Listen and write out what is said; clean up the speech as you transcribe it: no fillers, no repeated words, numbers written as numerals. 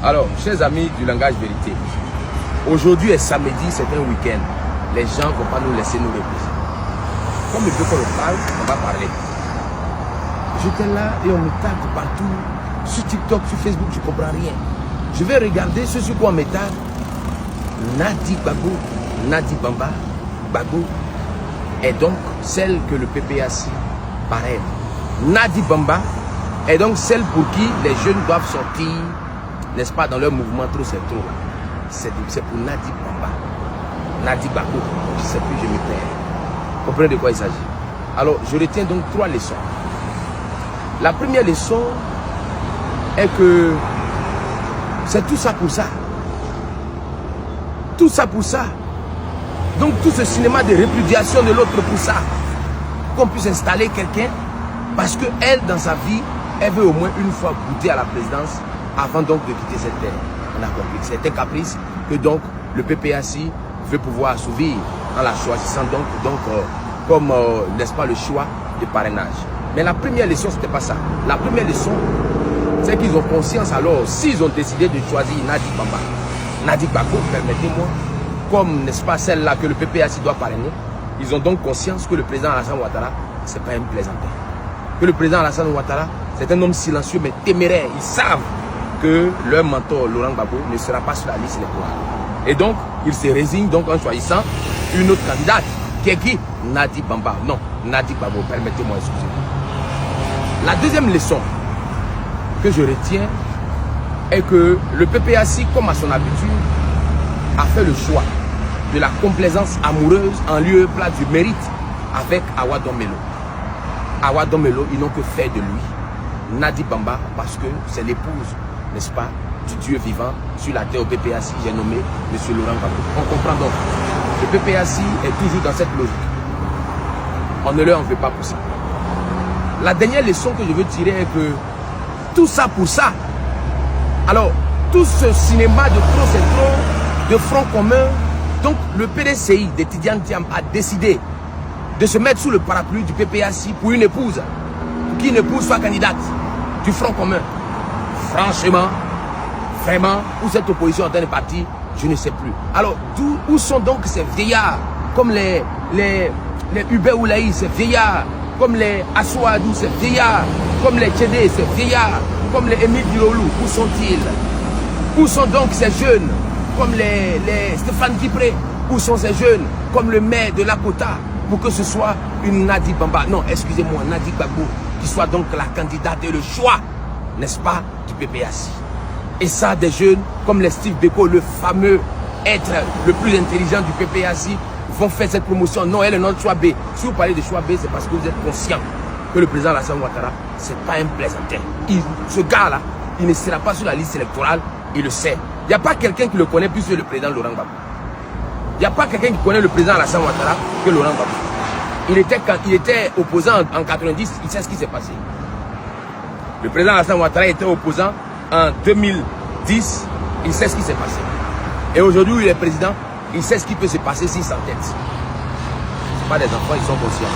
Alors, chers amis du langage vérité, aujourd'hui est samedi, c'est un week-end. Les gens ne vont pas nous laisser nous reposer. Comme il veut qu'on le parle, on va parler. J'étais là et on me tape partout. Sur TikTok, sur Facebook, je ne comprends rien. Je vais regarder ce sur quoi on me tape. Nadi Gbagbo, Nadi Bamba, Gbagbo est donc celle que le PPAC parraine. Nadi Bamba est donc celle pour qui les jeunes doivent sortir, n'est-ce pas, dans leur mouvement trop c'est trop. C'est pour Nadi Bamba. Nadi Gbagbo, je ne sais plus, je me perds. Vous comprenez de quoi il s'agit? Alors, je retiens donc 3 leçons. La première leçon est que c'est tout ça pour ça. Tout ça pour ça. Donc tout ce cinéma de répudiation de l'autre pour ça. Qu'on puisse installer quelqu'un parce qu'elle, dans sa vie, elle veut au moins une fois goûter à la présidence avant donc de quitter cette terre. On a compris. C'est un caprice que donc le PPAC veut pouvoir assouvir en la choisissant comme, n'est-ce pas, le choix de parrainage. Mais la première leçon, c'était pas ça. La première leçon, c'est qu'ils ont conscience alors, s'ils ont décidé de choisir Nadi Bamba, Nadi Gbagbo, permettez-moi, comme, n'est-ce pas, celle-là que le PPAC doit parrainer, ils ont donc conscience que le président Alassane Ouattara, c'est pas un plaisantin. Que le président Alassane Ouattara, c'est un homme silencieux mais téméraire. Ils savent que leur mentor, Laurent Gbagbo, ne sera pas sur la liste électorale. Et donc, ils se résignent donc en choisissant une autre candidate, qui est qui? Nadi Bamba. Non, Nadi Gbagbo, permettez-moi, excusez-moi. La deuxième leçon que je retiens est que le PPAC, comme à son habitude, a fait le choix de la complaisance amoureuse en lieu et place du mérite avec Awa Domelo. Awa Domelo, ils n'ont que fait de lui Nadi Bamba parce que c'est l'épouse, n'est-ce pas, du Dieu vivant sur la terre au PPAC, j'ai nommé M. Laurent Gbagbo. On comprend donc. Le PPAC est toujours dans cette logique. On ne leur en veut pas pour ça. La dernière leçon que je veux tirer est que tout ça pour ça. Alors, tout ce cinéma de trop c'est trop, de front commun, donc le PDCI de Tidiane Thiam a décidé de se mettre sous le parapluie du PPAC pour une épouse, pour qu'une épouse soit candidate du front commun. Franchement, vraiment, où cette opposition est en train de partir, je ne sais plus. Alors, où sont donc ces vieillards, comme les Hubert Oulaï, ces vieillards, comme les Assouadou, ces vieillards, comme les Tchédé, ces vieillards, comme les Émile Bilolou, où sont-ils? Où sont donc ces jeunes, comme les Stéphane Dipré, où sont ces jeunes, comme le maire de Lakota, pour que ce soit une Nadi Bamba, non, excusez-moi, Nadi Gbagbo, qui soit donc la candidate et le choix, n'est-ce pas, du PPAC. Et ça, des jeunes comme les Steve Beko, le fameux être le plus intelligent du PPAC, vont faire cette promotion. Non, elle est notre choix B. Si vous parlez de choix B, c'est parce que vous êtes conscient que le président Alassane Ouattara, ce n'est pas un plaisantin. Ce gars-là, il ne sera pas sur la liste électorale, il le sait. Il n'y a pas quelqu'un qui le connaît plus que le président Laurent Gbagbo. Il n'y a pas quelqu'un qui connaît le président Alassane Ouattara que Laurent Gbagbo. Il était opposant en 90, il sait ce qui s'est passé. Le président Alassane Ouattara était opposant en 2010, il sait ce qui s'est passé. Et aujourd'hui, il est président, il sait ce qui peut se passer s'il s'entête. Ce ne sont pas des enfants, ils sont conscients.